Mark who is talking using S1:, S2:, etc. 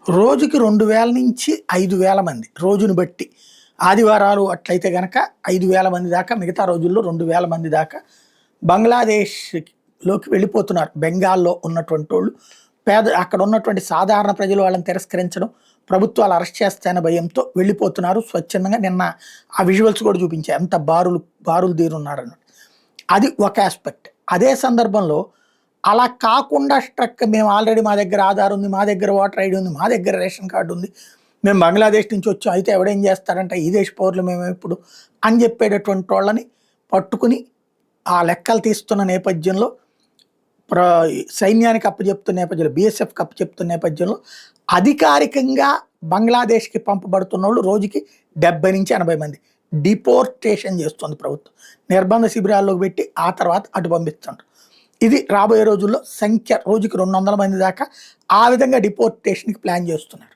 S1: రోజుకి 2000 నుంచి 5000 మంది రోజుని బట్టి. ఆదివారాలు అట్లయితే గనక 5000 మంది దాకా, మిగతా రోజుల్లో 2000 మంది దాకా బంగ్లాదేశ్‌లోకి వెళ్ళిపోతున్నారు. బెంగాల్‌లో ఉన్నటువంటోళ్ళు. అక్కడ ఉన్నటువంటి సాధారణ ప్రజలు వాళ్ళని తిరస్కరించడం, ప్రభుత్వాలు అరెస్ట్ చేస్తాయన్న భయంతో వెళ్ళిపోతున్నారు స్వచ్ఛందంగా. నిన్న ఆ విజువల్స్ కూడా చూపించా. ఎంత బారులు తీరున్నారన్నట్టు. అది ఒక ఆస్పెక్ట్. అదే సందర్భంలో అలా కాకుండా మేము ఆల్రెడీ మా దగ్గర ఆధార్ ఉంది, మా దగ్గర ఓటర్ ఐడి ఉంది, మా దగ్గర రేషన్ కార్డు ఉంది, మేము బంగ్లాదేశ్ నుంచి వచ్చాం, అయితే ఎవడేం చేస్తారంటే ఈ దేశ పౌరులు మేము ఇప్పుడు అని చెప్పేటటువంటి వాళ్ళని పట్టుకుని ఆ లెక్కలు తీస్తున్న నేపథ్యంలో, సైన్యానికి అప్పచెప్తున్న నేపథ్యంలో, బీఎస్ఎఫ్కి అప్పచెప్తున్న నేపథ్యంలో అధికారికంగా బంగ్లాదేశ్కి పంపబడుతున్న వాళ్ళు రోజుకి 70 నుంచి 80 మంది డిపోర్టేషన్ చేస్తుంది ప్రభుత్వం. నిర్బంధ శిబిరాల్లోకి పెట్టి ఆ తర్వాత అటు పంపిస్తుంటారు. ఇది రాబోయే రోజుల్లో సంఖ్య రోజుకి 200 మంది దాకా ఆ విధంగా డిపోర్టేషన్కి ప్లాన్ చేస్తున్నారు.